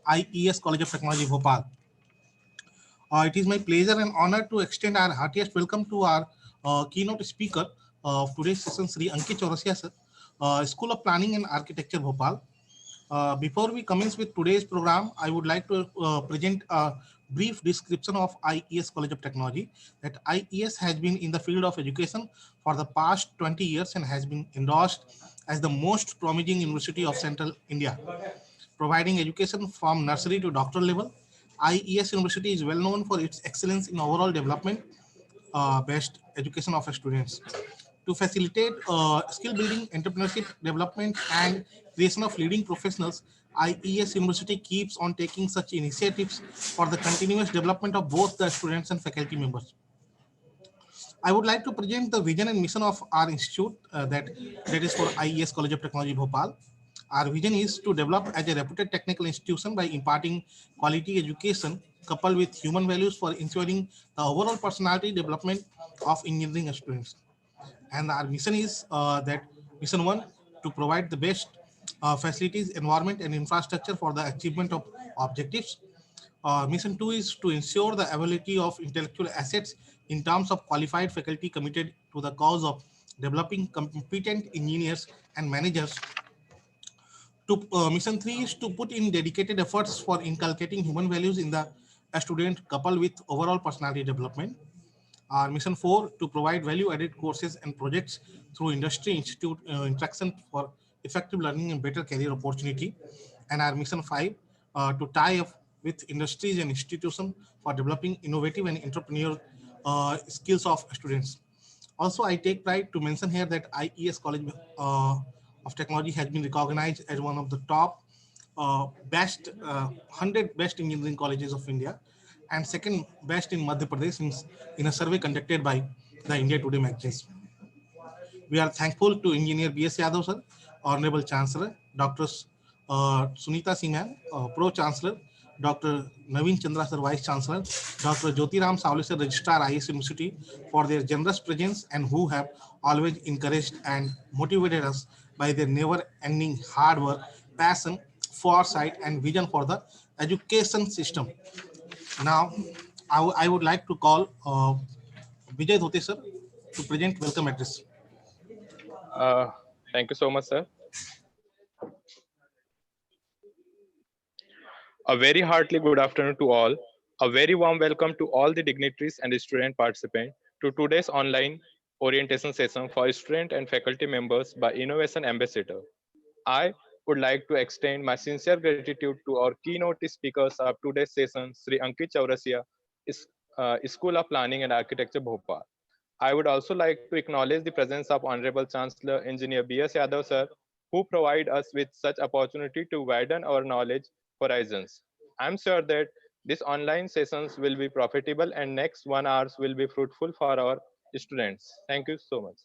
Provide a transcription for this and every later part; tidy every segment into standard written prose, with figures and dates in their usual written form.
IES College of Technology, Bhopal. It is my pleasure and honor to extend our heartiest welcome to our keynote speaker of today's session, Sri Ankit Chaurasia, sir, School of Planning and Architecture, Bhopal. Before we commence with today's program, I would like to present a brief description of IES College of Technology. That IES has been in the field of education for the past 20 years and has been endorsed as the most promising university of Central India, providing education from nursery to doctoral level. IES University is well known for its excellence in overall development, best education of students. To facilitate skill building, entrepreneurship development, and creation of leading professionals, IES University keeps on taking such initiatives for the continuous development of both the students and faculty members. I would like to present the vision and mission of our institute, that is for IES College of Technology, Bhopal. Our vision is to develop as a reputed technical institution by imparting quality education coupled with human values for ensuring the overall personality development of engineering students. And our mission is that mission one, to provide the best facilities, environment, and infrastructure for the achievement of objectives. Mission 2 is to ensure the availability of intellectual assets in terms of qualified faculty committed to the cause of developing competent engineers and managers. Mission 3 is to put in dedicated efforts for inculcating human values in the student coupled with overall personality development. Our mission 4, to provide value-added courses and projects through industry institute interaction for effective learning and better career opportunity. And our mission 5, to tie up with industries and institutions for developing innovative and entrepreneurial skills of students. Also, I take pride to mention here that IES College of Technology has been recognized as one of the top best 100 best engineering colleges of India and second best in Madhya Pradesh in a survey conducted by the India Today magazine. We are thankful to Engineer B.S. Yadav, sir, Honorable Chancellor, Dr. Sunita Singh, Pro Chancellor, Dr. Naveen Chandra, sir, Vice Chancellor, Dr. Jyoti Ram Savli, sir, Registrar, IS University, for their generous presence and who have always encouraged and motivated us by their never-ending hard work, passion, foresight, and vision for the education system. Now, I would like to call Vijay Dhote, sir, to present welcome address. Uh, Thank you so much, sir. A very heartily good afternoon to all. A very warm welcome to all the dignitaries and student participants to today's online orientation session for student and faculty members by Innovation Ambassador. I would like to extend my sincere gratitude to our keynote speakers of today's session, Sri Ankit Chaurasia, School of Planning and Architecture, Bhopal. I would also like to acknowledge the presence of Honorable Chancellor Engineer B.S. Yadav, sir, who provide us with such opportunity to widen our knowledge horizons. I'm sure that these online sessions will be profitable and next 1 hour will be fruitful for our students. Thank you so much.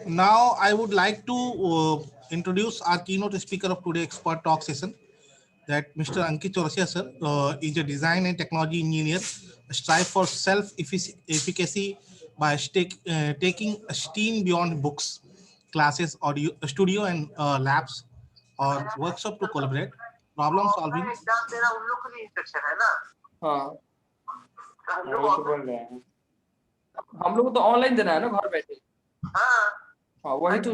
Now, I would like to introduce our keynote speaker of today's expert talk session, that Mr. Ankit Chaurasia, sir, is a design and technology engineer, strive for self-efficacy by taking STEAM beyond books, classes, audio, studio, and labs or workshop to collaborate, problem solving. हाँ वही तो बोल रहे हैं हम लोग तो online देना है ना घर बैठे हाँ वही तो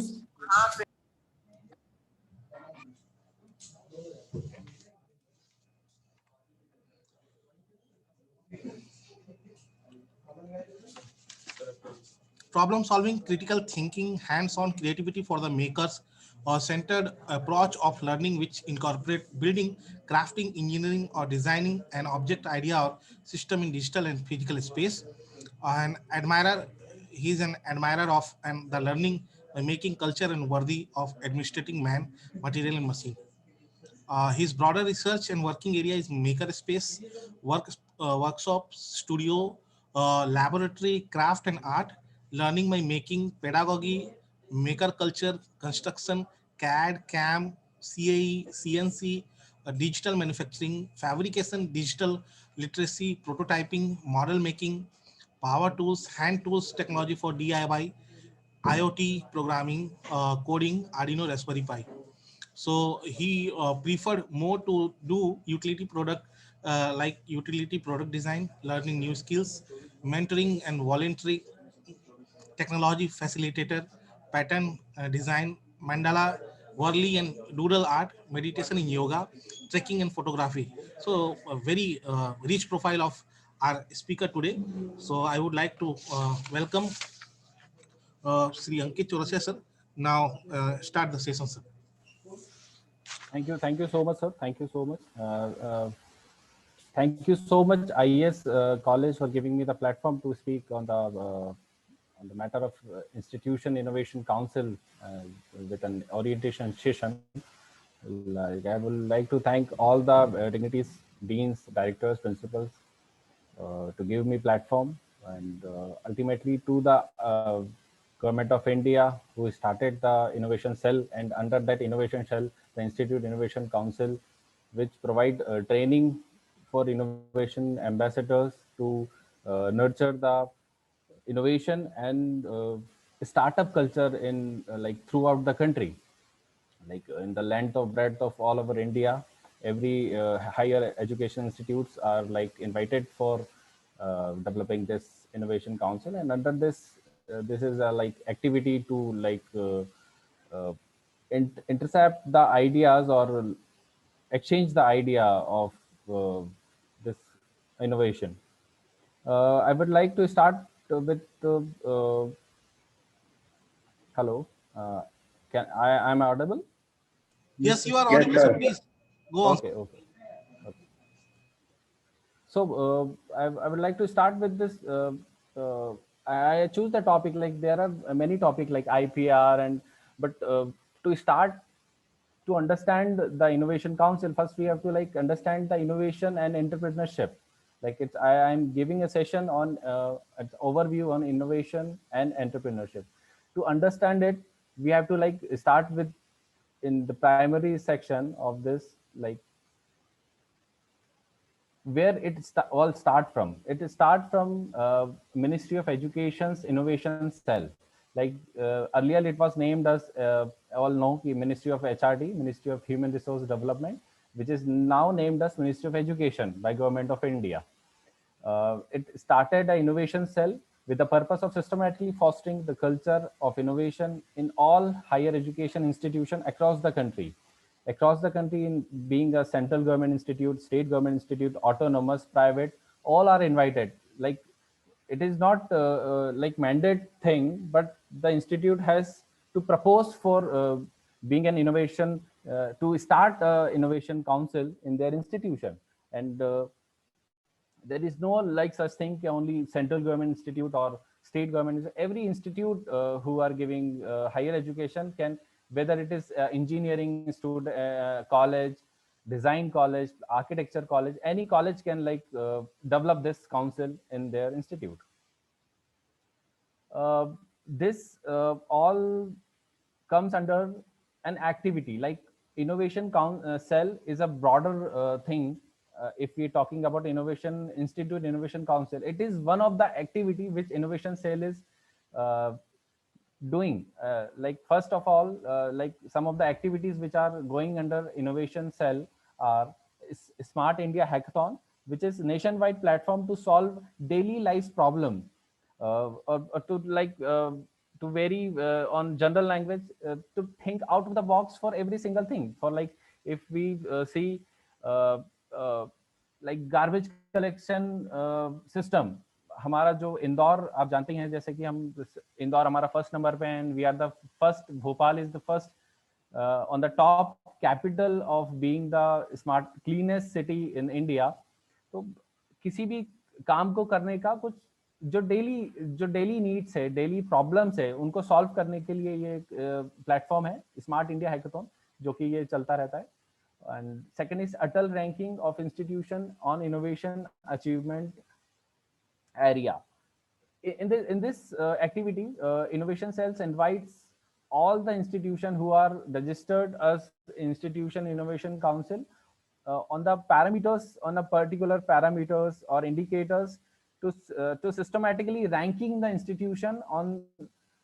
problem solving, critical thinking, hands-on creativity for the makers, or centered approach of learning which incorporate building, crafting, engineering, or designing an object, idea, or system in digital and physical space. An admirer, he is an admirer of and the learning by making culture and worthy of administrating man, material, and machine. His broader research and working area is maker space, workshop, studio, laboratory, craft and art, learning by making, pedagogy, maker culture, construction, CAD, CAM, CAE, CNC, digital manufacturing, fabrication, digital literacy, prototyping, model making, power tools, hand tools, technology for DIY, IoT programming, coding, Arduino, Raspberry Pi. So he preferred more to do utility product, like utility product design, learning new skills, mentoring and voluntary technology facilitator, pattern design, mandala, Warli and doodle art, meditation in yoga, trekking and photography. So a very rich profile of our speaker today. So I would like to welcome Sri Ankit Chaurasia sir. Now start the session, sir. Thank you so much, sir. Thank you so much. Thank you so much, IES College, for giving me the platform to speak on the matter of Institution Innovation Council with an orientation session. Like, I would like to thank all the dignitaries, deans, directors, principals to give me platform, and ultimately to the Government of India, who started the innovation cell, and under that innovation cell, the Institute Innovation Council, which provide training for innovation ambassadors to nurture the innovation and startup culture in like throughout the country, like in the length of breadth of all over India. Every higher education institutes are like invited for developing this innovation council, and under this, this is a like activity to like uh, intercept the ideas or exchange the idea of this innovation. I would like to start with hello. Can I'm audible? Yes, you are Yes, audible, sir. sir. Please go on. Okay, okay. Okay. So I would like to start with this. Uh, I choose the topic, like there are many topics like IPR and but to start to understand the innovation council, first we have to like understand the innovation and entrepreneurship. Like I'm giving a session on an overview on innovation and entrepreneurship. To understand it, we have to like start with in the primary section of this, like where all start from. It start from Ministry of Education's innovation cell. Like earlier it was named as all know Ministry of HRD, Ministry of Human Resource Development, which is now named as Ministry of Education by Government of India. It started an innovation cell with the purpose of systematically fostering the culture of innovation in all higher education institutions across the country. Across the country, in being a central government institute, state government institute, autonomous, private, all are invited. Like it is not like mandate thing, but the institute has to propose for being an innovation to start innovation council in their institution. And there is no like such thing only central government institute or state government. Every institute who are giving higher education can, whether it is engineering student college, design college, architecture college, any college can like develop this council in their institute. This all comes under an activity like innovation cell is a broader thing. If we're talking about innovation institute, innovation council, it is one of the activity which innovation cell is uh, doing. Like first of all, like some of the activities which are going under innovation cell are Smart India Hackathon, which is nationwide platform to solve daily life's problem, or to like to vary on general language, to think out of the box for every single thing. For like if we see uh, uh, like garbage collection system, हमारा जो इंदौर आप जानते हैं, जैसे कि हम इंदौर हमारा first number पे and we are the first, Bhopal is the first on the top capital of being the smart cleanest city in India. तो किसी भी काम को करने का कुछ जो डेली नीड्स है, डेली प्रॉब्लम्स है, उनको सॉल्व करने के लिए ये प्लेटफॉर्म है स्मार्ट इंडिया हैकाथॉन, जो कि ये चलता रहता है. And second is Atal ranking of institution on innovation achievement area. In this activity, innovation cells invites all the institution who are registered as institution innovation council on the parameters, on a particular parameters or indicators to systematically ranking the institution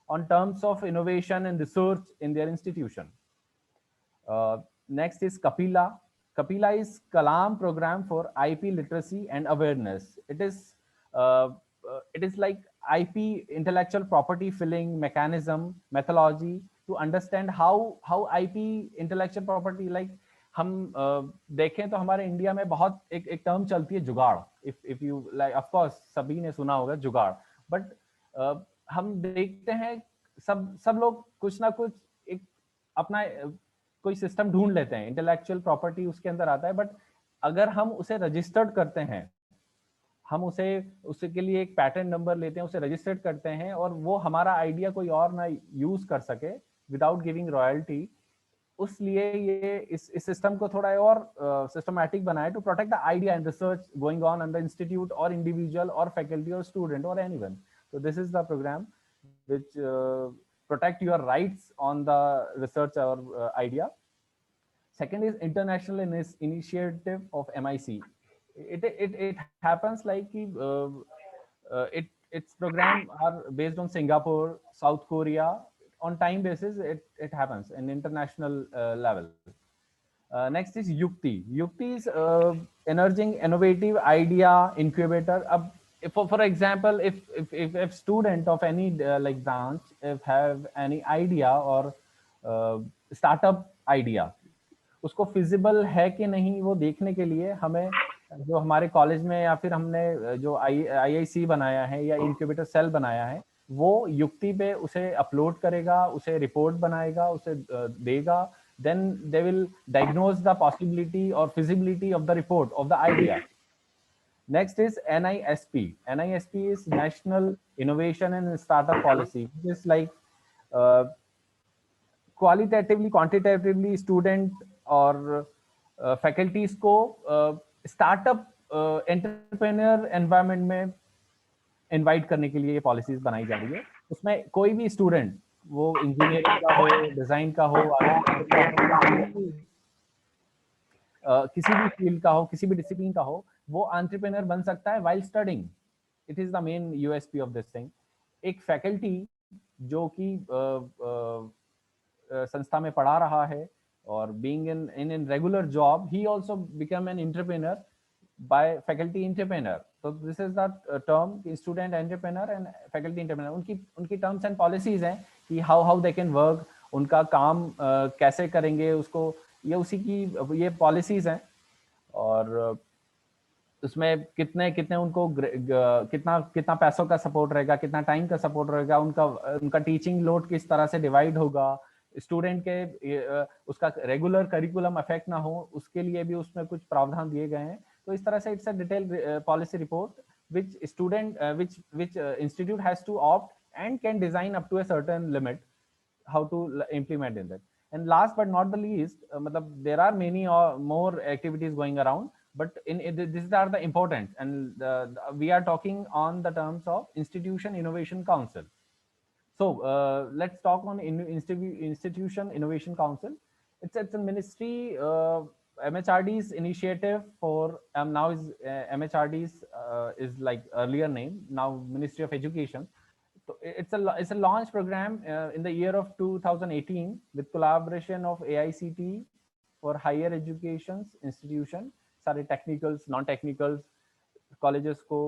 on terms of innovation and research in their institution. Next is Kapila. Kapila is Kalam program for IP literacy and awareness. It is like IP, intellectual property filling mechanism methodology to understand how IP intellectual property, like हम देखें तो हमारे India में बहुत एक term चलती है जुगाड़. If you like, of course सभी ने सुना होगा जुगाड़, बट हम देखते हैं सब लोग कुछ ना कुछ एक अपना कोई सिस्टम ढूंढ लेते हैं, इंटेलेक्चुअल प्रॉपर्टी उसके अंदर आता है, बट अगर हम उसे रजिस्टर्ड करते हैं, हम उसे के लिए एक पैटर्न नंबर लेते हैं, उसे रजिस्टर्ड करते हैं, और वो हमारा आइडिया कोई और ना यूज कर सके विदाउट गिविंग रॉयल्टी, उसलिए ये इस सिस्टम को थोड़ा और सिस्टमैटिक बनाए to protect the idea and research going on under institute और इंडिविजुअल और फैकल्टी और स्टूडेंट और anyone. So this is the program which protect your rights on the research or idea. Second is international initiative of MIC. It happens like its program are based on Singapore, South Korea. On time basis, it happens in international level. Next is Yukti. Yukti is emerging innovative idea incubator. For example, if student of any like branch if have any idea or startup idea, उसको feasible है कि नहीं वो देखने के लिए हमें जो हमारे कॉलेज में या फिर हमने जो IIC बनाया है या इंक्यूबेटर सेल बनाया है, वो युक्ति पे उसे अपलोड करेगा, उसे रिपोर्ट बनाएगा, उसे देगा. Then they will diagnose the possibility or feasibility of the report of the idea. Next is NISP. NISP is National Innovation and Startup Policy. It is like qualitatively, quantitatively student और faculties को startup entrepreneur environment में invite करने के लिए ये policies बनाई जा रही है. उसमें कोई भी student, वो इंजीनियरिंग का हो, डिजाइन का हो, किसी भी फील्ड का हो, किसी भी डिसिप्लिन का हो, वो एंटरप्रेन्योर बन सकता है while studying. It is the main USP of this thing. एक फैकल्टी जो कि संस्था में पढ़ा रहा है और being in regular job, he also become an entrepreneur by faculty entrepreneur. So this is the term student entrepreneur and faculty entrepreneur. उनकी terms and policies हैं कि how they can work, उनका काम कैसे करेंगे उसको, ये उसी की ये policies हैं. और उसमें कितने उनको कितना पैसों का सपोर्ट रहेगा, कितना टाइम का सपोर्ट रहेगा, उनका टीचिंग लोड किस तरह से डिवाइड होगा, स्टूडेंट के उसका रेगुलर करिकुलम अफेक्ट ना हो, उसके लिए भी उसमें कुछ प्रावधान दिए गए हैं. तो इस तरह से it's a detail policy report which student which institute has to opt and can design up to a certain limit how to implement in that. And last but not the least, there are many more activities going around, but these are the important, and we are talking on the terms of Institution Innovation Council. So let's talk on Institution Innovation Council. It's a ministry, MHRD's initiative for now is MHRD's is like earlier name, now Ministry of Education. So it's a launch program in the year of 2018 with collaboration of AICT for higher education institution, सारे technicals, non-technicals colleges को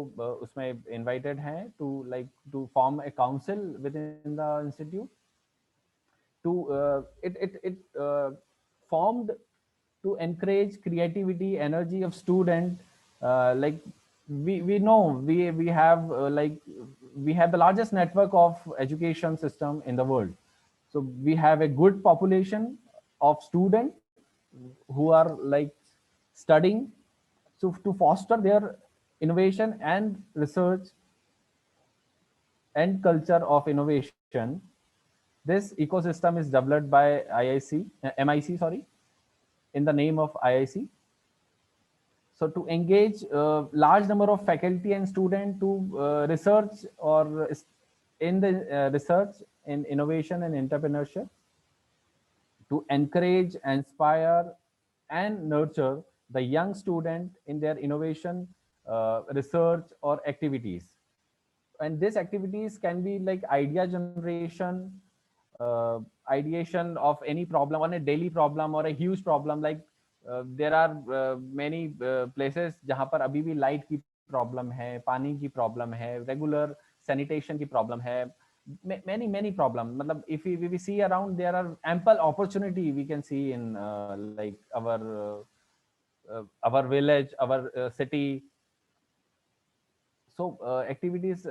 उसमें invited हैं to form a council within the institute. It formed to encourage creativity, energy of student. Like we know we have we have the largest network of education system in the world. So we have a good population of students who are like studying. So to foster their innovation and research and culture of innovation, this ecosystem is developed by MIC, sorry, in the name of IIC. So to engage large number of faculty and student to research or in the research in innovation and entrepreneurship, to encourage, inspire, and nurture the young student in their innovation, research or activities. And these activities can be like idea generation, ideation of any problem, on a daily problem or a huge problem. Like there are many places जहाँ पर अभी भी light की problem है, पानी की problem है, regular sanitation की प्रॉब्लम है, many problem. मतलब if we see around, there are ample opportunity we can see in like our village, our city. So activities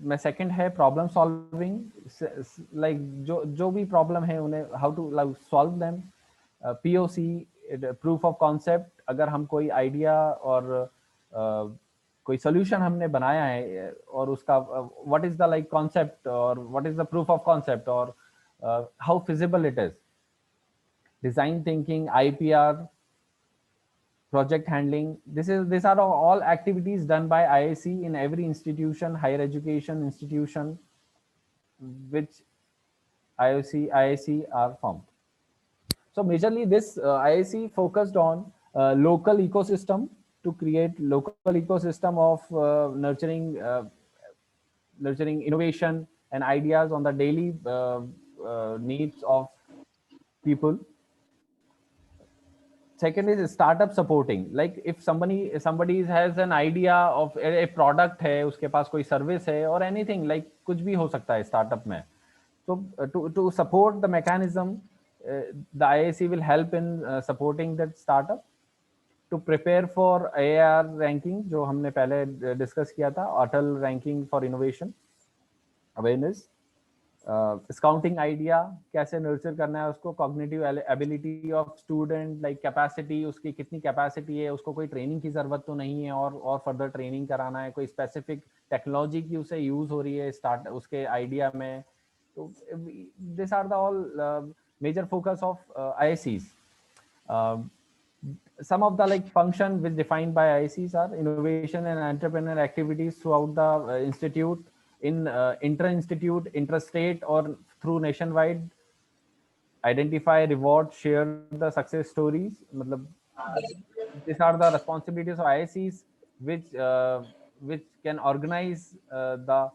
में सेकंड है प्रॉब्लम सॉल्विंग, लाइक जो भी प्रॉब्लम है उन्हें how to like solve them. POC, proof of concept, अगर हम कोई idea और कोई सोल्यूशन हमने बनाया है और उसका what is the like concept और what is the proof of concept और how feasible it is. Design thinking, IPR, project handling. These are all activities done by IIC in every institution, higher education institution, which IIC are formed. So majorly this IIC focused on local ecosystem, to create local ecosystem of nurturing innovation and ideas on the daily needs of people. Second is startup supporting. Like if somebody has an idea of a product है, उसके पास कोई service है or anything, like कुछ भी हो सकता है startup में. So to support the mechanism, the IIC will help in supporting that startup to prepare for AR ranking, जो हमने पहले discuss किया था, अटल ranking for innovation awareness. Scouting idea कैसे नर्चर करना है उसको, cognitive ability of student, like capacity, उसकी कितनी कैपेसिटी है, उसको कोई ट्रेनिंग की जरूरत तो नहीं है और फर्दर ट्रेनिंग कराना है, कोई स्पेसिफिक टेक्नोलॉजी की उसे यूज हो रही है स्टार्ट उसके आइडिया में. तो this are the all major focus of IICs. Some of the like function which defined by IICs are innovation and entrepreneurial activities throughout the institute, in inter-institute, inter-state or through nationwide. Identify, reward, share the success stories. मतलब these are the responsibilities of IICs, which can organize the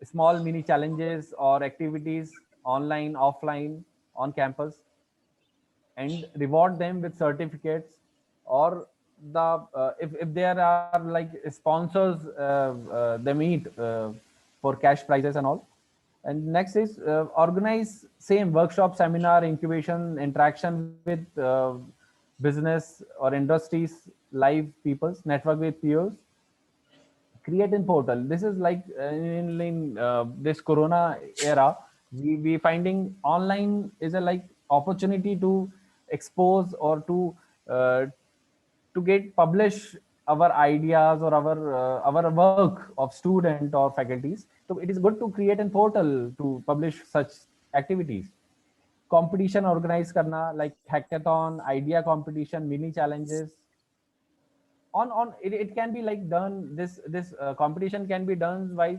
small mini challenges or activities online, offline, on campus, and reward them with certificates, or the if there are like sponsors they meet for cash prizes and all. And next is organize same workshop, seminar, incubation, interaction with business or industries, live peoples, network with peers, create in portal. This is like in this corona era, we finding online is a like opportunity to expose or to get publish our ideas or our work of student or faculties. So it is good to create a portal to publish such activities. Competition organize karna, like hackathon, idea competition, mini challenges. On it can be like done, this competition can be done by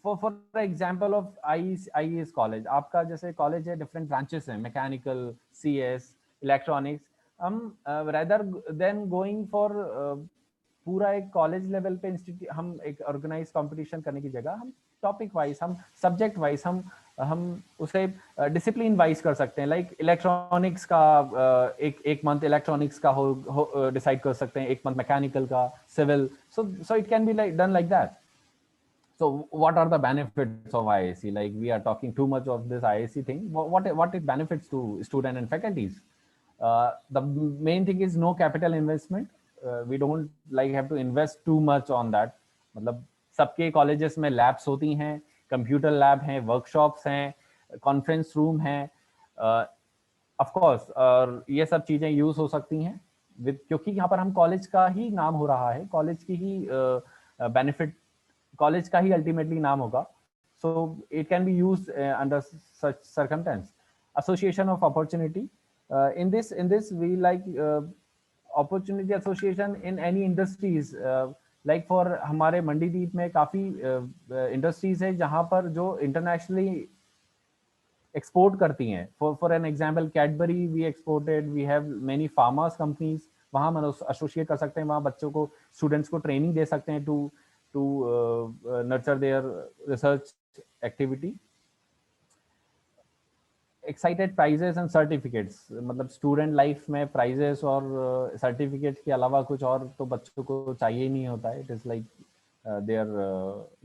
for example of IES college. आपका जैसे college है, different branches हैं, mechanical, CS, electronics. हम rather than going for पूरा एक college level पे institute, हम एक ऑर्गेनाइज कंपटीशन करने की जगह हम टॉपिक वाइज, हम सब्जेक्ट वाइज, हम उसे डिसिप्लिन वाइज कर सकते हैं. लाइक इलेक्ट्रॉनिक्स का एक मंथ इलेक्ट्रॉनिक्स का हो डिसाइड कर सकते हैं, एक मंथ मैकेनिकल का, civil. So it can be like done like that. So what are the benefits of IIC? Like we are talking too much of this IIC thing. What it benefits to student and faculties? The main thing is no capital investment. We don't like have to invest too much on that. मतलब सबके colleges में labs होती हैं, computer lab हैं, workshops हैं, conference room हैं. Of course और ये सब चीजें use हो सकती हैं क्योंकि यहाँ पर हम college का ही नाम हो रहा है, college की ही benefit, college का ही ultimately नाम होगा. So it can be used under such circumstance. Association of opportunity. In this we like opportunity association in any industries. Like for हमारे मंडीदीप में काफी industries है जहाँ पर जो internationally एक्सपोर्ट करती हैं. For an example Cadbury we exported, we have many pharmas companies, वहाँ हम एसोसिएट कर सकते हैं, वहाँ बच्चों को, स्टूडेंट्स को ट्रेनिंग दे सकते हैं to nurture their research activity. Excited prizes and certificates, मतलब स्टूडेंट लाइफ में प्राइजेस और सर्टिफिकेट्स के अलावा कुछ और तो बच्चों को चाहिए ही नहीं होता है. It is like their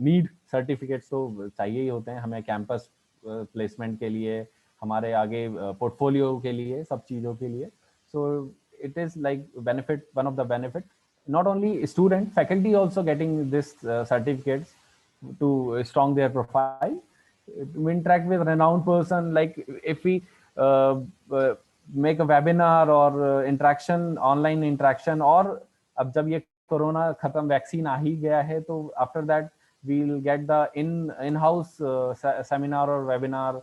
need, certificates तो चाहिए ही होते हैं हमें कैंपस प्लेसमेंट के लिए, हमारे आगे पोर्टफोलियो के लिए, सब चीज़ों के लिए. सो it is like benefit, one of the benefit. Not only student, faculty also getting this certificates to strong their profile. To interact with renowned person, like if we make a webinar or interaction, online interaction, और अब जब ये corona खत्म, vaccine आ ही गया है, तो after that we'll get the in-house seminar or webinar,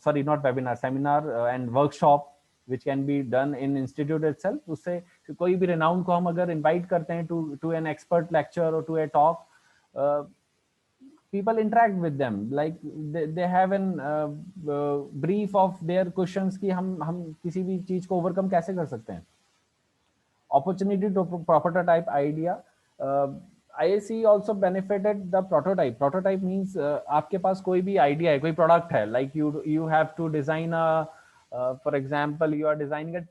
sorry not webinar, seminar and workshop which can be done in institute itself. उससे कोई भी renowned को हम अगर invite करते हैं to an expert lecture or to a talk, people interact with them, like they have an brief of their questions कि हम किसी भी चीज को overcome कैसे कर सकते हैं. Opportunity to prototype idea. IAC also benefited the prototype. Prototype means आपके पास कोई भी idea है, कोई product है, like you have to design a for example, you are designing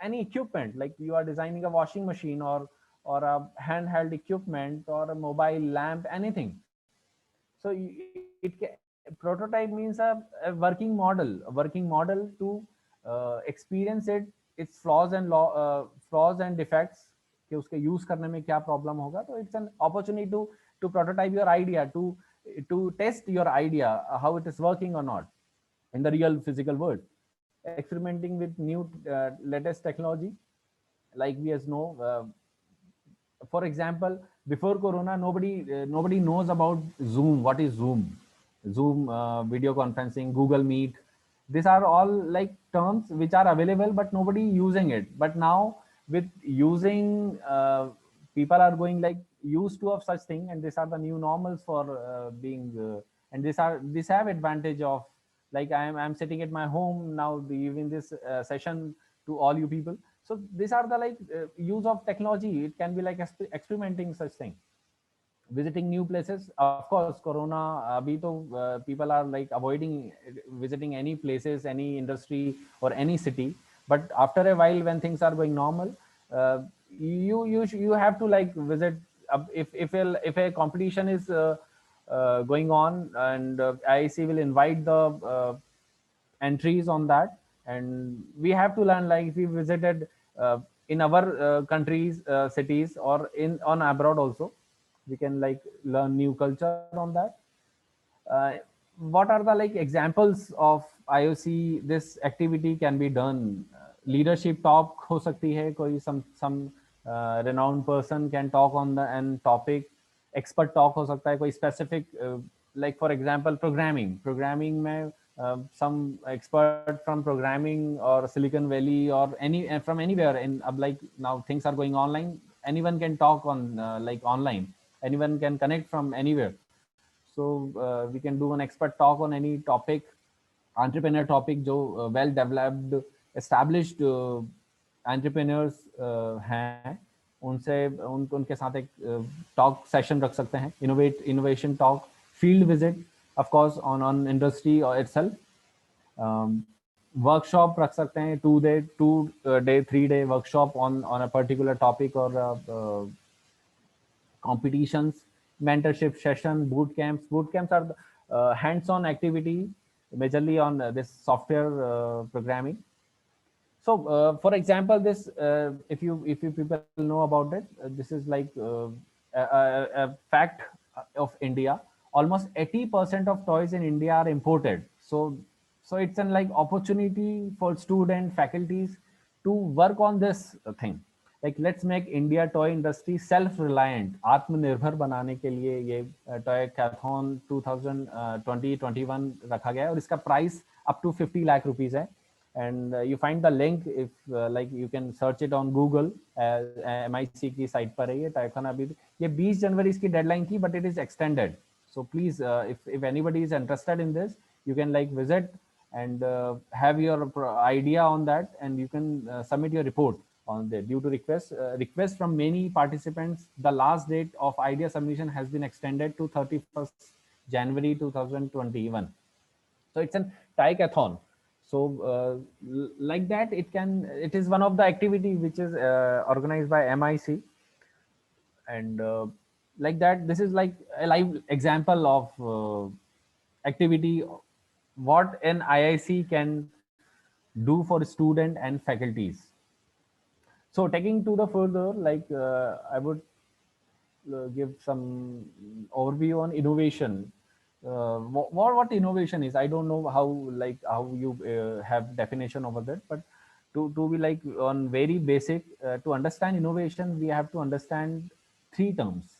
any equipment, like you are designing a washing machine or a handheld equipment or a mobile lamp, anything. So prototype means a working model to experience its flaws and defects, कि उसके use करने में क्या problem होगा. तो it's an opportunity to prototype your idea, to test your idea, how it is working or not in the real physical world. Experimenting with new latest technology, like we as know, for example, before corona, nobody knows about Zoom. What is Zoom? Video conferencing, Google Meet, these are all like terms which are available but nobody using it. But now with using, people are going like used to of such thing, and these are the new normals for being and these have advantage of, like I'm sitting at my home now giving this session to all you people. So these are the like use of technology. It can be like experimenting such thing. Visiting new places, of course corona abhi to people are like avoiding visiting any places, any industry or any city. But after a while, when things are going normal, you have to like visit. If a competition is going on, and IIC will invite the entries on that, and we have to learn, like if we visited in our countries, cities, or on abroad also, we can like learn new culture on that. What are the like examples of IOC this activity can be done? Leadership talk हो सकती है, कोई some renowned person can talk on the and topic. Expert talk हो सकता है, कोई specific like for example programming में some expert from programming or Silicon Valley or from anywhere in like now things are going online, anyone can talk on like online, anyone can connect from anywhere. So we can do an expert talk on any topic, entrepreneur topic जो well developed established entrepreneurs हैं, उनके साथ एक talk session रख सकते हैं, innovation talk, field visit, of course on industry or itself. Workshop रख सकते हैं, 2 day 3 day workshop on a particular topic or competitions, mentorship session, boot camps. Boot camps are the hands-on activity majorly on this software programming. So for example, this if you people know about it, this is like a fact of India. Almost 80% of toys in India are imported. So it's an like opportunity for student faculties to work on this thing. Like let's make India toy industry self-reliant, आत्मनिर्भर बनाने के लिए ये toy hackathon 2020-21 रखा गया है, और इसका price up to 50 lakh rupees है. And you find the link if like you can search it on Google. MIC की साइट पर है ये टाइकन. अभी ये 20 जनवरी इसकी डेडलाइन थी, but it is extended. So please, if anybody is interested in this, you can like visit and have your idea on that, and you can submit your report on there. Due to request from many participants, the last date of idea submission has been extended to 31st January 2021. So it's an Tikathon. So like that, it is one of the activity which is organized by MIC, and like that, this is like a live example of activity what an IIC can do for student and faculties. So taking to the further, like I would give some overview on innovation. What innovation is, I don't know how you have definition over that, but to be like on very basic, to understand innovation, we have to understand three terms: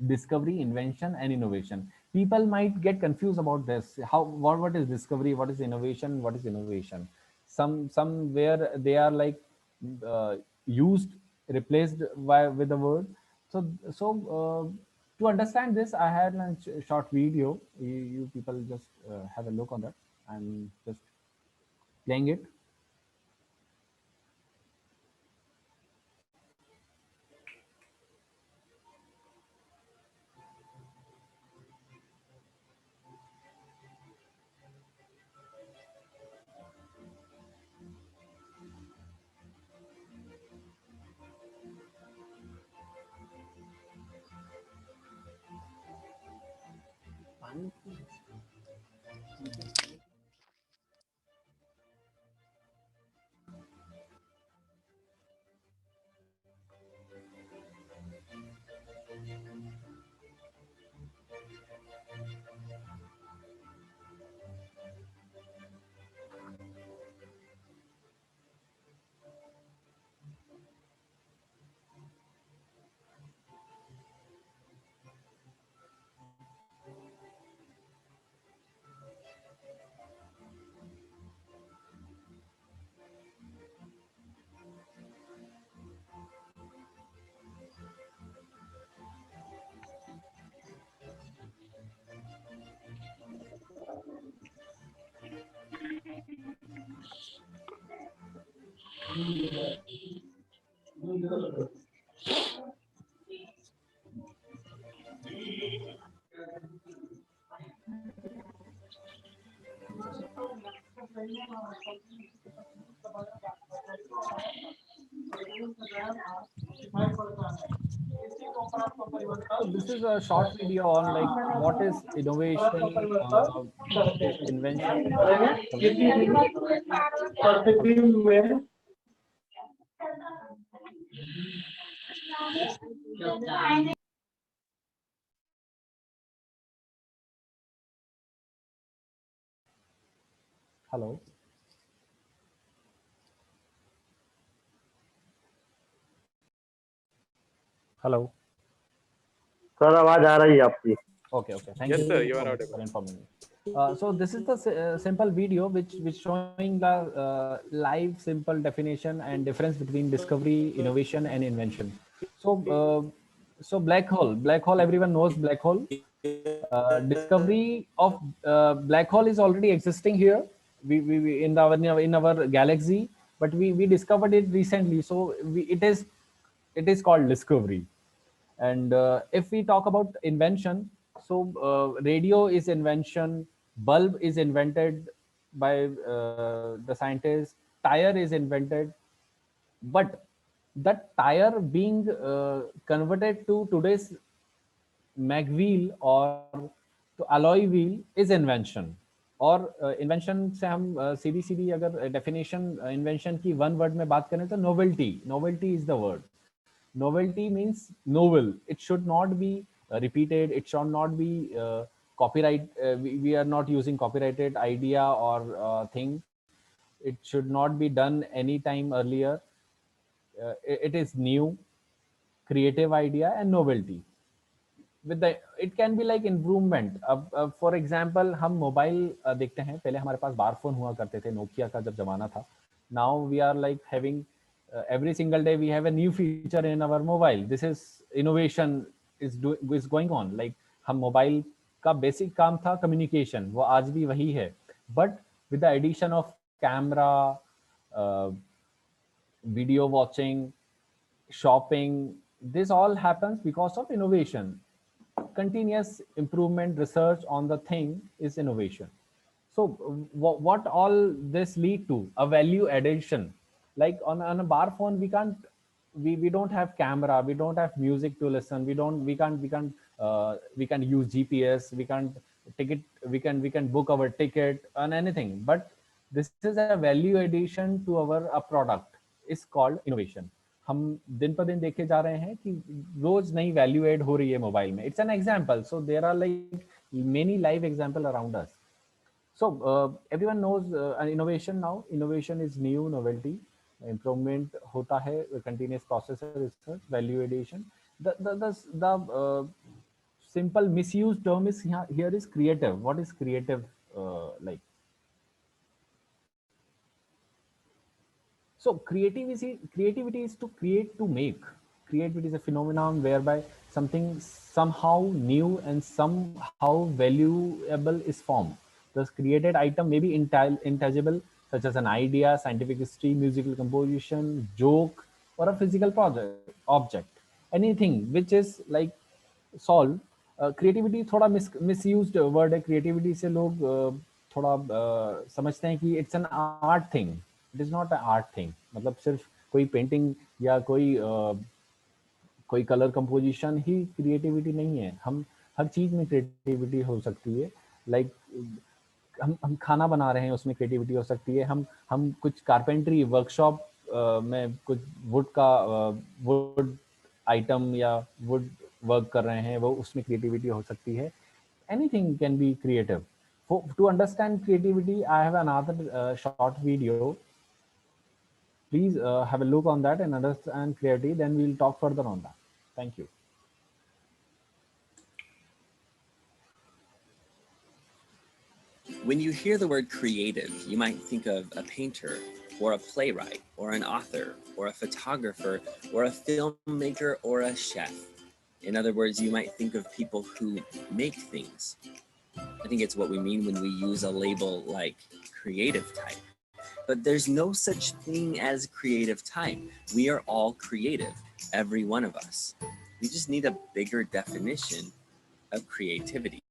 discovery, invention, and innovation. People might get confused about this. What is discovery? What is innovation? What is innovation? Somewhere they are like used, replaced with the word. To understand this, I had a short video. You people just have a look on that. I'm just playing it. So this is a short video on like what is innovation, what is invention, and what is discovery. Hello. Hello. Sir आवाज आ रही है आपकी. Okay. Thank Yes, you sir, you so are much audible. for informing me. So this is the simple video which showing the live simple definition and difference between discovery, innovation, and invention. So black hole. Everyone knows black hole. Discovery of black hole is already existing here. We in our galaxy, but we discovered it recently. So it is called discovery. And if we talk about invention, so radio is invention, bulb is invented by the scientists, tire is invented, but that tire being converted to today's mag wheel or to alloy wheel is invention. और invention से हम सीधी सीधी अगर definition invention की one word में बात करें तो novelty is the word. Novelty means novel. It should not be repeated. It should not be copyright. We are not using copyrighted idea or thing. It should not be done anytime earlier. It is new, creative idea and novelty. With the it can be like improvement. अब for example हम mobile देखते हैं. पहले हमारे पास बार phone हुआ करते थे, Nokia का जब जमाना था. Now we are like having every single day we have a new feature in our mobile. This is innovation is going on. Like हम मोबाइल का बेसिक काम था कम्युनिकेशन, वो आज भी वही है, but with the addition of camera, video watching, shopping, this all happens because of innovation. Continuous improvement research on the thing is innovation. So what all this lead to? A value addition. Like on a bar phone, we don't have camera, we don't have music to listen, we can't use GPS, we can't ticket, we can book our ticket and anything. But this is a value addition to our a product, is called innovation. हम दिन पर दिन देखे जा रहे हैं कि रोज नई वैल्यू एड हो रही है मोबाइल में. It's an example, so there are like many live example around us. So everyone knows innovation now. Innovation is new novelty. Improvement hota hai, continuous process hai, research, value addition. The simple misused term is here is creative. What is creative like? So creativity is to create, to make. Creativity is a phenomenon whereby something somehow new and somehow valuable is formed. Thus, created item may be intangible, such as an idea, scientific history, musical composition, joke, or a physical object. Anything which is like solved. Creativity थोड़ा misused word है. Creativity से लोग थोड़ा समझते हैं कि it's an art thing. It is not a art thing. मतलब सिर्फ कोई पेंटिंग या कोई कलर कंपोजिशन ही क्रिएटिविटी नहीं है. हम हर चीज में क्रिएटिविटी हो सकती है. लाइक हम खाना बना रहे हैं, उसमें क्रिएटिविटी हो सकती है. हम कुछ कारपेंट्री वर्कशॉप में कुछ वुड आइटम या वुड वर्क कर रहे हैं, वो उसमें क्रिएटिविटी हो सकती है. Anything can be creative. To understand creativity, I have another short video. Please have a look on that and understand creativity. Then we'll talk further on that. Thank you. When you hear the word creative, you might think of a painter or a playwright or an author or a photographer or a filmmaker or a chef. In other words, you might think of people who make things. I think it's what we mean when we use a label like creative type. But there's no such thing as creative type. We are all creative, every one of us. We just need a bigger definition of creativity.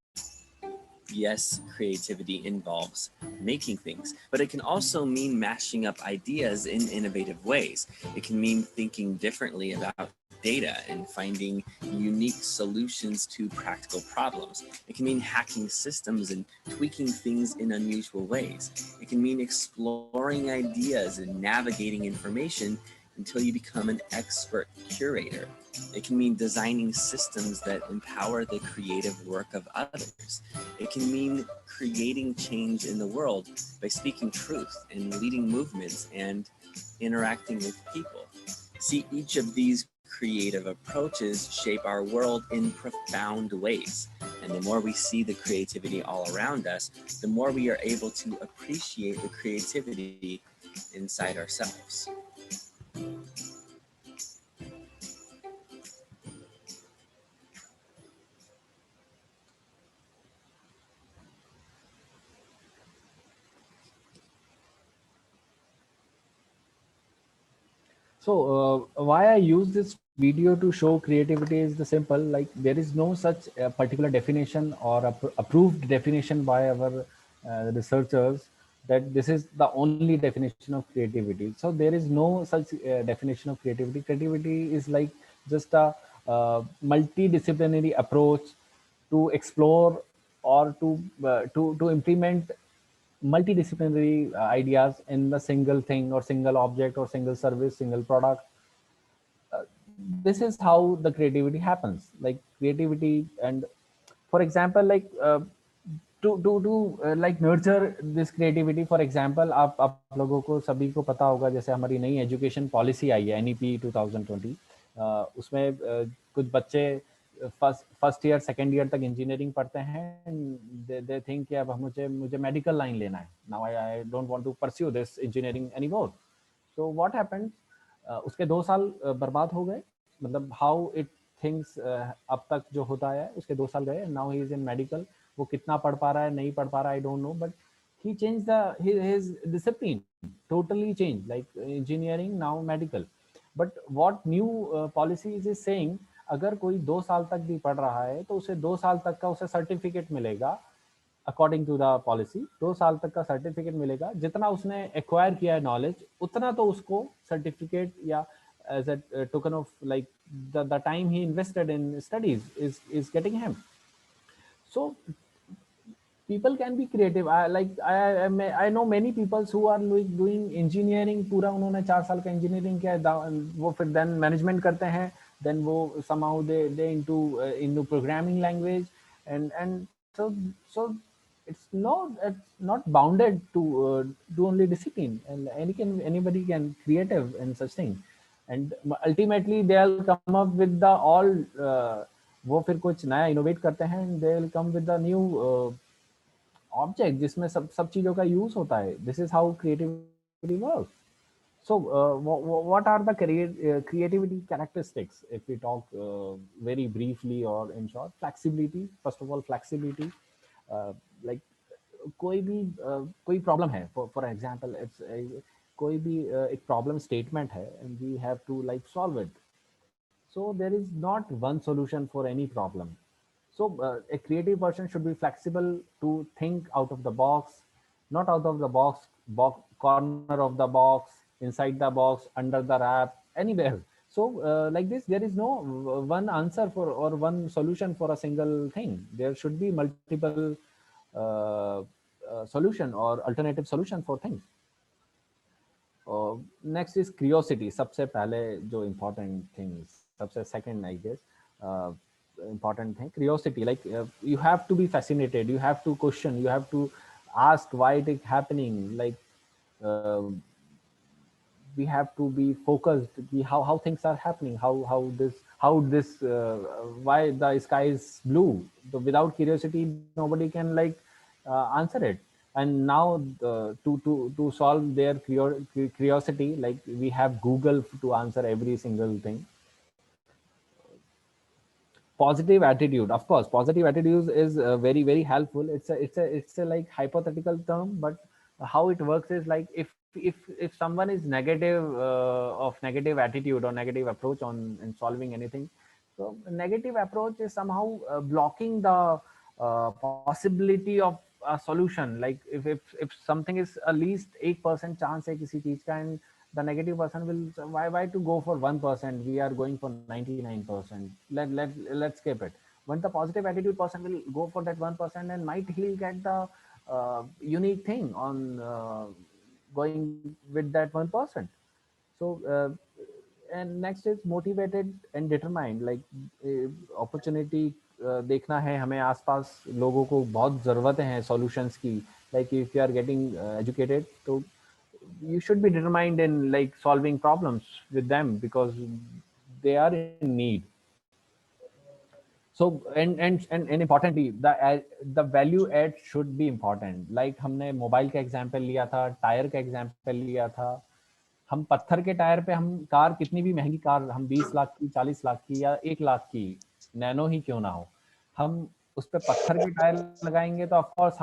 Yes, creativity involves making things, but it can also mean mashing up ideas in innovative ways. It can mean thinking differently about data and finding unique solutions to practical problems. It can mean hacking systems and tweaking things in unusual ways. It can mean exploring ideas and navigating information until you become an expert curator. It can mean designing systems that empower the creative work of others. It can mean creating change in the world by speaking truth and leading movements and interacting with people. See, each of these creative approaches shape our world in profound ways. And the more we see the creativity all around us, the more we are able to appreciate the creativity inside ourselves. So why I use this video to show creativity is the simple, like there is no such particular definition or approved definition by our researchers that this is the only definition of creativity. So there is no such definition of creativity. Creativity is like just a multidisciplinary approach to explore or to implement multidisciplinary ideas in the single thing or single object or single service, single product. This is how the creativity happens. Like creativity, and for example, like to like nurture this creativity. For example, आप लोगों को सभी को पता होगा, जैसे हमारी नई एजुकेशन पॉलिसी आई है NEP 2020. उसमें कुछ बच्चे फर्स्ट ईयर सेकेंड ईयर तक इंजीनियरिंग पढ़ते हैं. दे थिंक कि अब मुझे मेडिकल लाइन लेना है. Now I don't want to pursue this engineering any more. So what happened, उसके 2 साल बर्बाद हो गए. मतलब हाउ इट थिंग्स अब तक जो होता है उसके 2 साल गए, now he is in medical. वो कितना पढ़ पा रहा है नहीं पढ़ पा रहा है I don't know, but he changed his discipline, totally changed, like engineering now medical. But what new policies is saying, अगर कोई 2 साल तक भी पढ़ रहा है तो उसे 2 साल तक का उसे सर्टिफिकेट मिलेगा. अकॉर्डिंग टू द पॉलिसी 2 साल तक का सर्टिफिकेट मिलेगा. जितना उसने एक्वायर किया है नॉलेज, उतना तो उसको सर्टिफिकेट या as a token of like the time he invested in studies is getting him. So people can be creative. I know many people who are doing engineering. पूरा उन्होंने 4 साल का engineering किया है, वो फिर then management करते हैं, then वो somehow they into programming language, and so it's not bounded to do only discipline, and anybody can creative in such thing, and ultimately they'll come up with the all वो फिर कुछ नया innovate करते हैं, and they'll come with the new object जिसमें सब चीजों का यूज होता है. This is how creativity works. So what are the creativity characteristics if we talk very briefly or in short? Flexibility, first of all, flexibility. Like कोई problem है, for example it's कोई भी एक प्रॉब्लम स्टेटमेंट है and we have to like solve it. So there is not one solution for any problem. So a creative person should be flexible to think out of the box, not out of the box, corner of the box, inside the box, under the wrap, anywhere. So like this, there is no one answer for or one solution for a single thing. There should be multiple solution or alternative solution for things. Next is curiosity. सबसे पहले जो important things, सबसे second I guess important thing, curiosity. Like you have to be fascinated, you have to question, you have to ask why it is happening. Like we have to be focused, how things are happening, how this why the sky is blue. So without curiosity nobody can like answer it. And now to solve their curiosity, like we have Google to answer every single thing. Positive attitude, of course, positive attitude is very very helpful. It's a like hypothetical term, but how it works is like if someone is negative of negative attitude or negative approach on in solving anything, so negative approach is somehow blocking the possibility of a solution. Like if something is at least 8% chance hai kisi cheez ka, and the negative person will why to go for 1%, we are going for 99%, let's skip it. When the positive attitude person will go for that 1%, and might he'll get the unique thing on going with that 1%. So and next is motivated and determined. Like opportunity देखना है हमें, आसपास लोगों को बहुत ज़रूरत है solutions की. Like if you are getting educated, तो you should be determined in like solving problems with them because they are in need. So and importantly the value add should be important. Like हमने mobile का example लिया था, tyre का example लिया था. हम पत्थर के टायर पे हम कार, कितनी भी महंगी कार, हम 20 लाख की, 40 लाख की या 1 लाख की नैनो ही क्यों ना हो, हम उस पे पत्थर के टायर लगाएंगे तो ऑफ कोर्स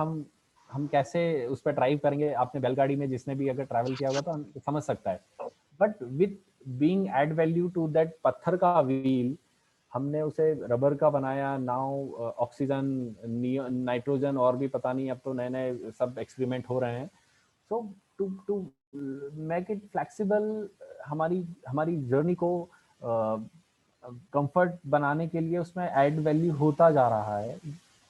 हम कैसे उस पर ड्राइव करेंगे. आपने बैलगाड़ी में जिसने भी अगर ट्रैवल किया होगा तो हम समझ सकता है. But with being add value to that पत्थर का व्हील, हमने उसे रबर का बनाया. नाउ ऑक्सीजन, नाइट्रोजन और भी पता नहीं, अब तो नए नए सब एक्सपेरिमेंट हो रहे हैं. सो टू मेक इट फ्लेक्सिबल, हमारी जर्नी को कंफर्ट बनाने के लिए उसमें ऐड वैल्यू होता जा रहा है.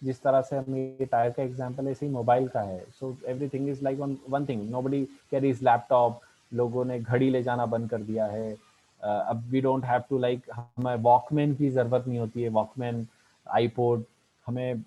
जिस तरह से हम ये टायर का एग्जांपल ऐसे ही मोबाइल का है. So everything is like one thing. Nobody carries laptop, लोगों ने घड़ी ले जाना बंद कर दिया है. अब we don't have to like, हमें वॉकमैन की जरूरत नहीं होती है. वॉकमैन, आईपॉड, हमें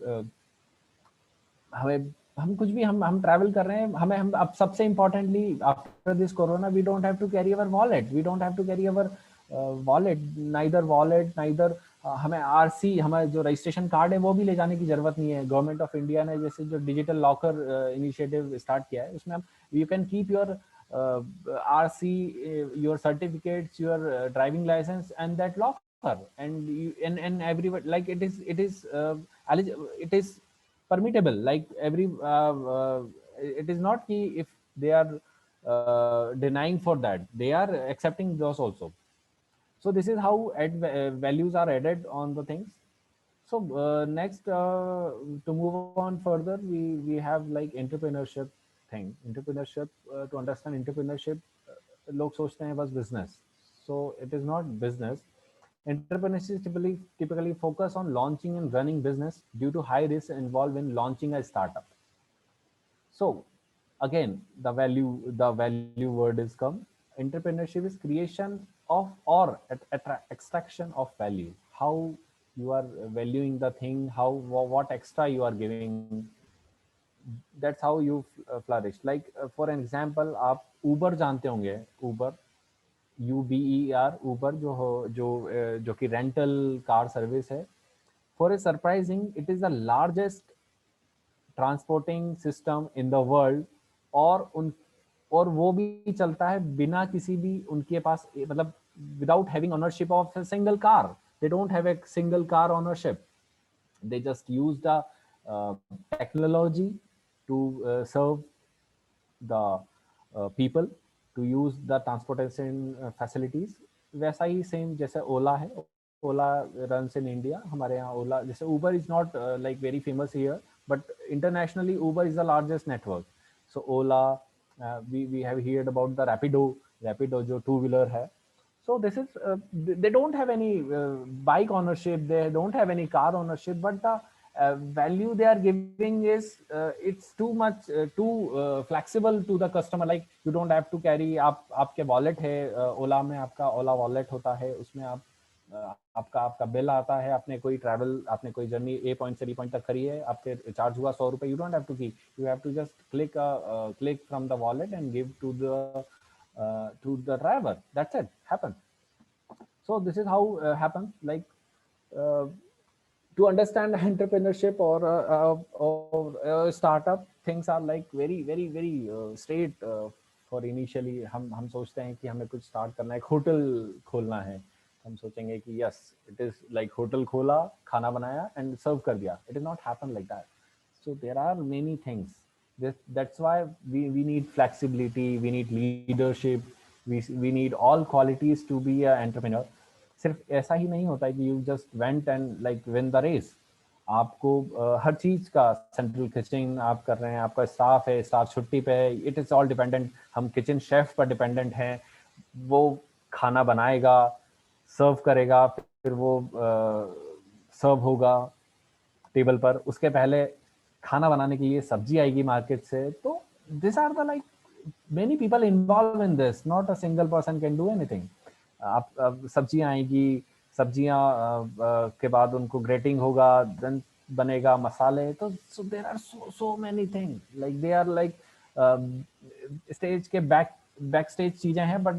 हम कुछ भी हम ट्रैवल कर रहे हैं, हम अब सबसे importantly after this corona we don't have to carry our wallet, we don't have to carry our wallet, neither हमें आरसी, हमारे जो रजिस्ट्रेशन कार्ड है वो भी ले जाने की जरूरत नहीं है. गवर्नमेंट ऑफ इंडिया ने जैसे जो डिजिटल लॉकर इनिशिएटिव स्टार्ट किया है, उसमें you can keep your RC, your certificates, your driving license and that locker. and and everyone, like it is permittable, like it is not key if they are denying for that, they are accepting those also. So this is how values are added on the things. So next, to move on further, we have like entrepreneurship thing. Entrepreneurship, to understand entrepreneurship, लोग सोचते हैं बस business. So it is not business. Entrepreneurs typically focus on launching and running business due to high risks involved in launching a startup. So again, the value word is come. Entrepreneurship is creation of or extraction of value. How you are valuing the thing, how what extra you are giving. That's how you flourish. Like for an example, आप Uber जानते होंगे. Uber, UBER, Uber जो कि rental car service है. For a surprising, it is the largest transporting system in the world, और वो भी चलता है बिना किसी भी उनके पास, मतलब without having ownership of a single car. They don't have a single car ownership. They just use the technology to serve the people, to use the transportation facilities. वैसा ही सेम जैसे ओला है. ओला runs in India. हमारे यहाँ ओला, जैसे Uber is not like very famous here, but internationally Uber is the largest network. So Ola, we have heard about the Rapido जो two wheeler है. So this is they don't have any bike ownership, they don't have any car ownership, but the value they are giving is it's too much too flexible to the customer. Like you don't have to carry, आपके wallet है ओला में, आपका ओला wallet होता है, उसमें आप आपका bill आता है, आपने कोई ट्रैवल, आपने कोई जर्नी ए पॉइंट से बी पॉइंट तक करी है, आपके चार्ज हुआ 100 रुपए. You don't have to key, you have to just click from the wallet and give to the driver. That's it, happen. So this is how happens. Like uh, to understand entrepreneurship or startup, things are like very straight. For initially हम सोचते हैं कि हमें कुछ start करना है, एक hotel खोलना है, हम सोचेंगे कि yes it is like hotel खोला, खाना बनाया एंड सर्व कर दिया. It is not happen like that. So there are many things. That's why we need flexibility, we need leadership, we need all qualities to be an entrepreneur. सिर्फ ऐसा ही नहीं होता है कि you just went and like win the race. आपको हर चीज का central kitchen आप कर रहे हैं, आपका स्टाफ है, स्टाफ छुट्टी पे है, इट इज ऑल डिपेंडेंट. हम किचन शेफ पर डिपेंडेंट हैं, वो खाना बनाएगा, सर्व करेगा, फिर वो सर्व होगा टेबल पर. उसके पहले खाना बनाने के लिए सब्जी आएगी मार्केट से. तो this are the like many people involve in this, not a single person can do anything. आप सब्जियां आएगी, सब्जियां के बाद उनको ग्रेटिंग होगा, देन बनेगा मसाले. तो so there are so many thing, like they are like stage के बैक स्टेज चीजें हैं, but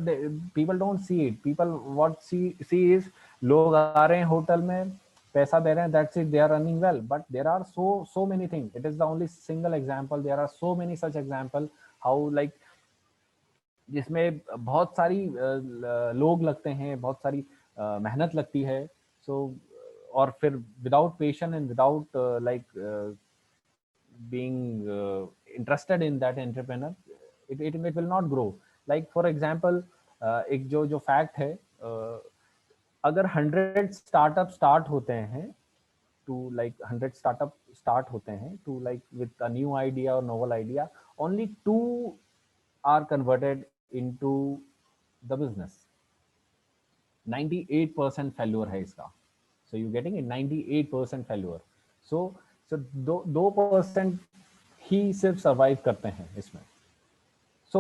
people don't see it. People what see is, लोग आ रहे हैं होटल में, पैसा दे रहे हैं, that's it, they are running well. But there are so many thing. It is the only single example. There are so many such example how like जिसमें बहुत सारी लोग लगते हैं, बहुत सारी मेहनत लगती है. सो और फिर without patience and without like being interested in that entrepreneur, it will not grow. Like for example, एक जो फैक्ट है, अगर 100 स्टार्टअप स्टार्ट होते हैं, to like 100 startup start होते हैं to like with a new idea or novel idea, only 2 are converted into the business. 98% failure है इसका. So you getting it, 98% failure. So 2% ही सिर्फ सर्वाइव करते हैं इसमें. So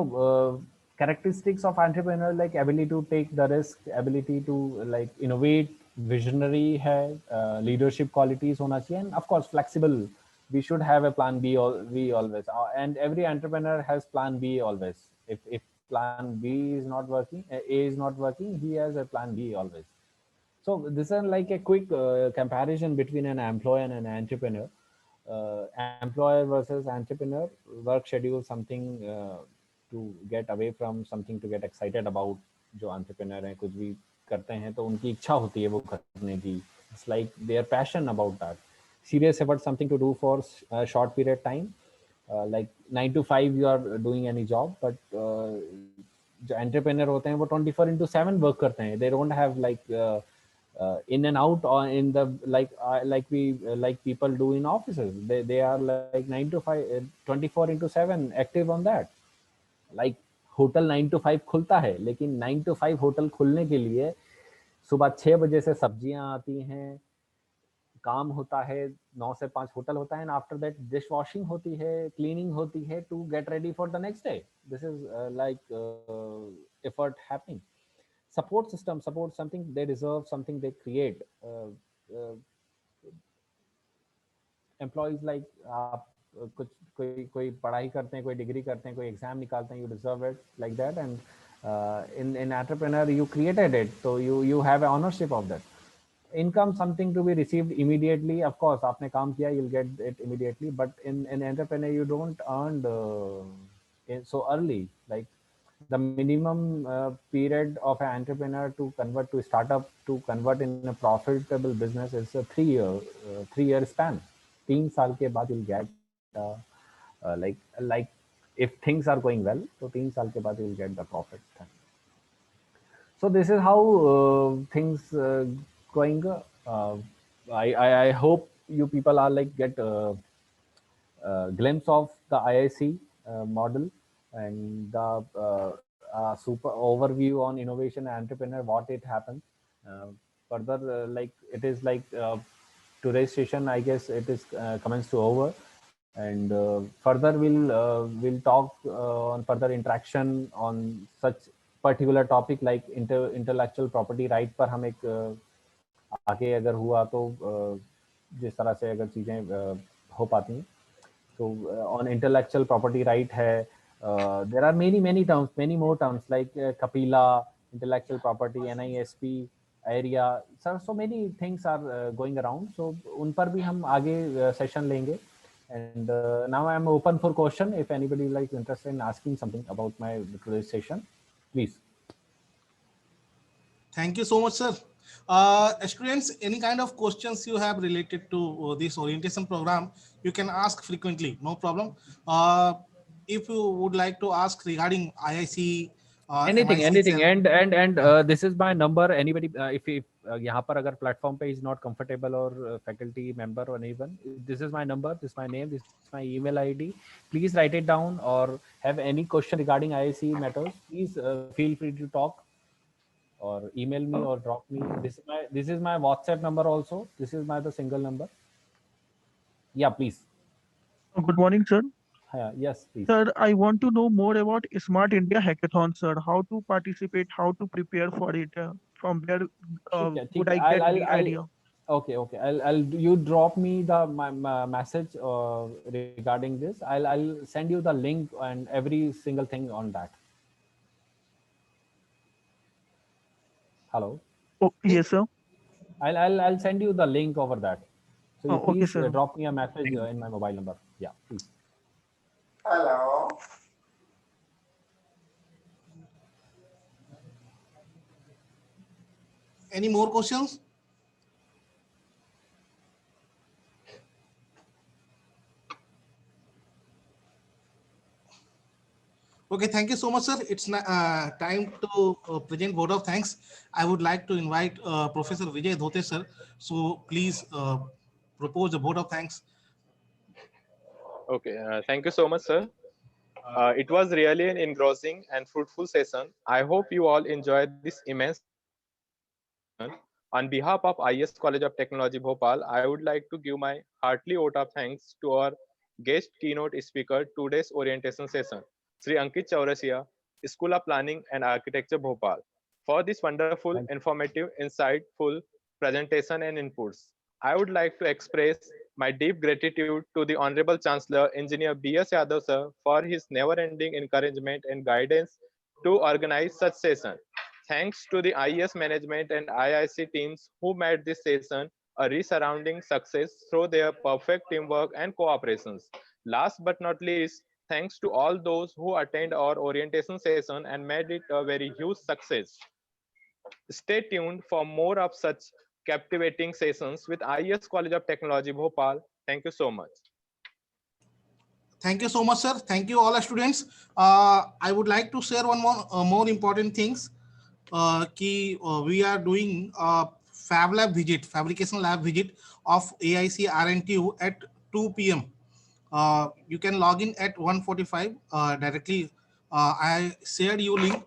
characteristics of entrepreneur, like ability to take the risk, ability to like innovate, visionary है, leadership qualities होना चाहिए, and of course flexible. We should have a plan B, we always, and every entrepreneur has plan B always. If plan B is not working, A is not working, he has a plan B always. So this is like a quick comparison between an employee and an entrepreneur. Employer versus entrepreneur, work schedule, something to get away from, something to get excited about. जो entrepreneur है कुछ भी करते हैं तो उनकी इच्छा होती है वो करने की. It's like their passion about that. Serious about something to do for a short period time. Like 9 to 5 you are doing any job, but जो entrepreneur होते हैं वो 24/7 work करते हैं. They don't have like in and out or in the like people do in offices. They are like 9 to 5 24/7 active on that. Like hotel 9 to 5 खुलता है, लेकिन 9 to 5 hotel खुलने के लिए सुबह 6 बजे से सब्जियां आती हैं, काम होता है, 9 से 5 होटल होता है, and after that dish washing होती है, क्लीनिंग होती है to get ready for the next day. This is like effort happening. Support system, support something they deserve, something they create. Employees like आप कुछ कोई पढ़ाई करते हैं, कोई डिग्री करते हैं, कोई एग्जाम निकालते हैं, you deserve it like that. And in entrepreneur you created it, so you have a ownership of that. Income something to be received immediately. Of course आपने काम किया, you'll get it immediately, but in entrepreneur you don't earn so early. Like the minimum period of an entrepreneur to convert to startup to convert in a profitable business is a 3 year span. 3 साल के बाद you'll get like if things are going well, so 3 साल के बाद you'll get the profit. So this is how things going. I hope you people are like get a glimpse of the IIC model and the super overview on innovation and entrepreneur, what it happens. Further, like it is like today's session, I guess it is commenced to over, and further we'll talk on further interaction on such particular topic like intellectual property right पर हम एक आगे अगर हुआ तो जिस तरह से अगर चीजें हो पाती हैं. So on intellectual property right है, there are many terms, many more terms like Kapila, intellectual property, NISP, area. So many things are going around. So उन पर भी हम आगे session लेंगे. And now I am open for question. If anybody like interested in asking something about my today's session, please. Thank you so much, sir. Students, any kind of questions you have related to this orientation program, you can ask frequently, no problem. If you would like to ask regarding IIC, anything MIC, and this is my number. Anybody if यहाँ पर अगर platform पे is not comfortable or faculty member or anyone, this is my number, this is my name, this is my email ID. Please write it down, or have any question regarding IIC matters, please feel free to talk or email me or drop me. This is my WhatsApp number also. This is the single number. Yeah, please. Good morning, sir. Yes, please. Sir, I want to know more about Smart India Hackathon, sir. How to participate, how to prepare for it, from where would I get the idea? Okay. I'll you drop me the my message regarding this. I'll send you the link and every single thing on that. Hello. Oh, yes, sir. I'll send you the link over that. So you okay, please sir. drop me a message in my mobile number. Yeah, please. Hello. any more questions? Okay, thank you so much, sir. It's time to present vote of thanks. I would like to invite Professor Vijay Dhote, sir. So please propose a vote of thanks. Okay, thank you so much, sir. It was really an engrossing and fruitful session. I hope you all enjoyed this immense. On behalf of IS College of Technology Bhopal, I would like to give my heartily vote of thanks to our guest keynote speaker today's orientation session, Sri Ankit Chaurasia, School of Planning and Architecture Bhopal, for this wonderful, informative, insightful presentation and inputs. I would like to express my deep gratitude to the Honorable Chancellor, Engineer B.S. Yadav sir, for his never-ending encouragement and guidance to organize such session. Thanks to the IES management and IIC teams who made this session a resounding success through their perfect teamwork and cooperations. Last but not least, thanks to all those who attend our orientation session and made it a very huge success. Stay tuned for more of such captivating sessions with IES College of Technology, Bhopal. Thank you so much. Thank you so much, sir. Thank you, all our students. I would like to share one more important things. We are doing a Fab Lab visit, fabrication lab visit of AIC RNTU at 2 p.m. You can log in at 1:45 directly. I shared you link.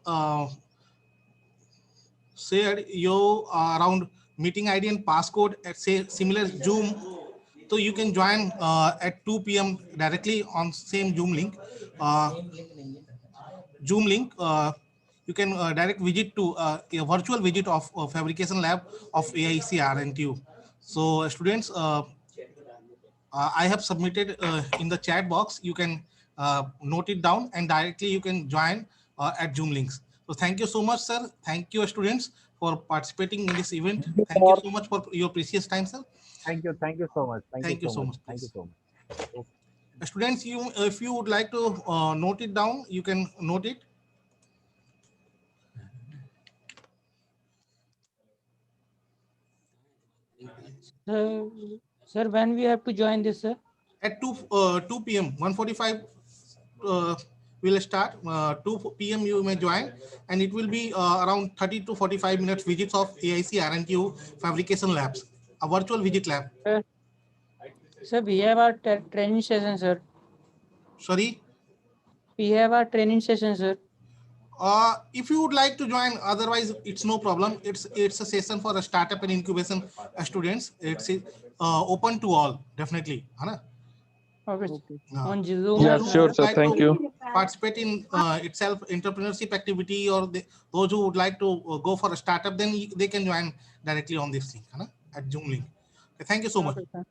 Shared your around meeting ID and passcode at say similar Zoom, so you can join at 2 p.m. directly on same Zoom link. You can direct visit to a virtual visit of fabrication lab of AIC RNTU. So students, I have submitted in the chat box. You can note it down and directly you can join at Zoom links. So thank you so much, sir. Thank you, students, for participating in this event. Thank you so much for your precious time, sir. Thank you so much. Thank you so much. Thank you so much. Okay. Students, if you would like to note it down, you can note it. Sir, when we have to join this, sir? At 2 p.m. 1:45 will start. 2 p.m. you may join, and it will be around 30 to 45 minutes visits of AIC RNTU fabrication labs, a virtual visit lab. Sir, we have our training session, sir. Sorry? We have our training session, sir. If you would like to join, otherwise it's no problem. It's a session for a startup and incubation students. It's open to all, definitely. Okay. On Zoom. Yes, sure, sir. Thank you. Participate in itself entrepreneurship activity, or those who would like to go for a startup, then they can join directly on this link, at Zoom link. Okay, thank you so much. Okay,